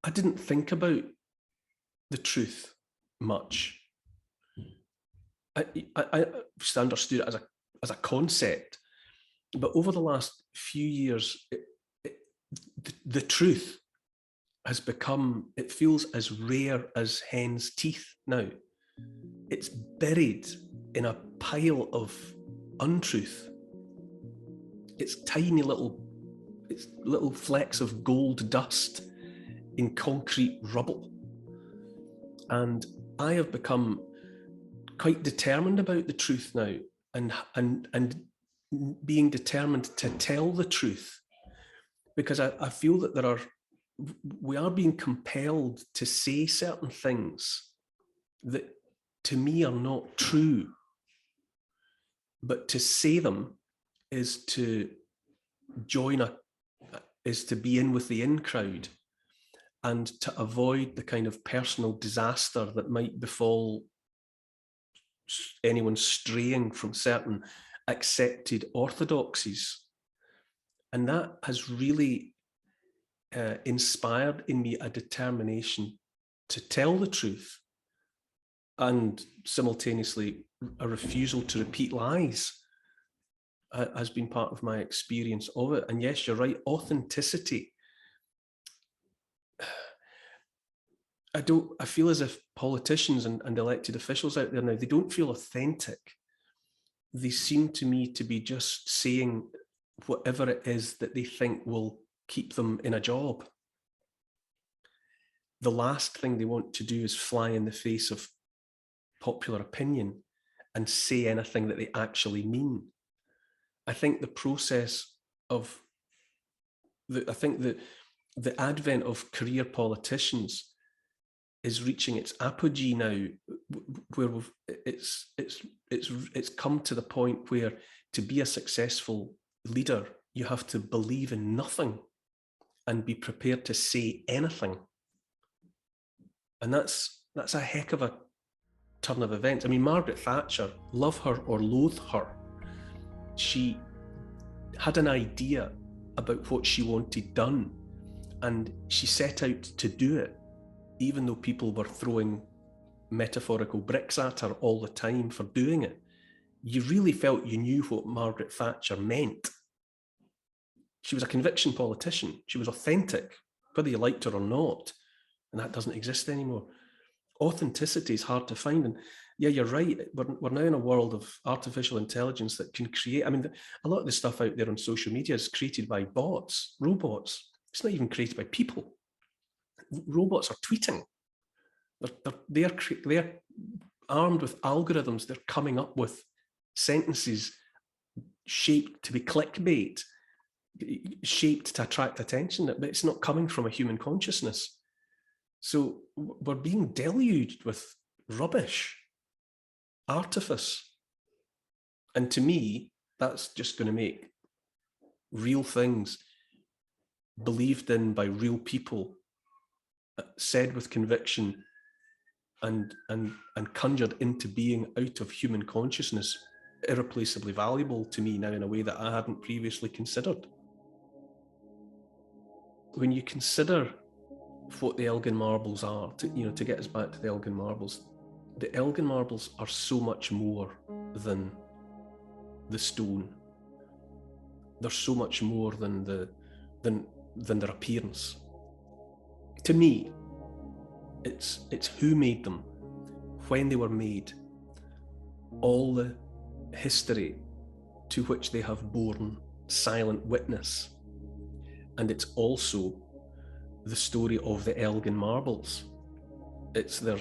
I didn't think about the truth much. I just understood it as a concept, but over the last few years, the truth has become, it feels as rare as hen's teeth now. It's buried in a pile of untruth. It's little flecks of gold dust in concrete rubble. And I have become quite determined about the truth now, and being determined to tell the truth, because I feel that we are being compelled to say certain things that to me are not true, but to say them is to is to be in with the in crowd, and to avoid the kind of personal disaster that might befall anyone straying from certain accepted orthodoxies. And that has really inspired in me a determination to tell the truth, and simultaneously a refusal to repeat lies has been part of my experience of it. And yes, you're right, authenticity. I feel as if politicians and elected officials out there now, they don't feel authentic. They seem to me to be just saying whatever it is that they think will keep them in a job. The last thing they want to do is fly in the face of popular opinion and say anything that they actually mean. I think the process of the advent of career politicians is reaching its apogee now, where it's come to the point where to be a successful leader, you have to believe in nothing and be prepared to say anything. And that's a heck of a turn of events. I mean, Margaret Thatcher, love her or loathe her, she had an idea about what she wanted done, and she set out to do it, even though people were throwing metaphorical bricks at her all the time for doing it. You really felt you knew what Margaret Thatcher meant. She was a conviction politician. She was authentic, whether you liked her or not, and that doesn't exist anymore. Authenticity is hard to find. And yeah, you're right. We're now in a world of artificial intelligence that can create, I mean, a lot of the stuff out there on social media is created by bots, robots. It's not even created by people. Robots are tweeting. They're armed with algorithms. They're coming up with sentences shaped to be clickbait, shaped to attract attention, but it's not coming from a human consciousness. So we're being deluged with rubbish, artifice. And to me, that's just going to make real things believed in by real people, said with conviction, and conjured into being out of human consciousness, irreplaceably valuable to me now in a way that I hadn't previously considered. When you consider what the Elgin Marbles are, to get us back to the Elgin Marbles are so much more than the stone. They're so much more than their appearance. To me, it's who made them, when they were made, all the history to which they have borne silent witness. And it's also the story of the Elgin Marbles. It's their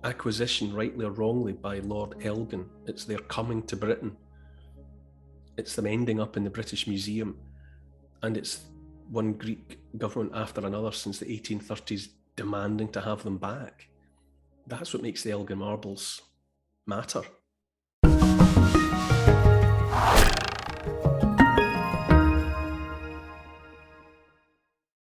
acquisition, rightly or wrongly, by Lord Elgin. It's their coming to Britain. It's them ending up in the British Museum. And it's one Greek government after another since the 1830s demanding to have them back. That's what makes the Elgin Marbles matter.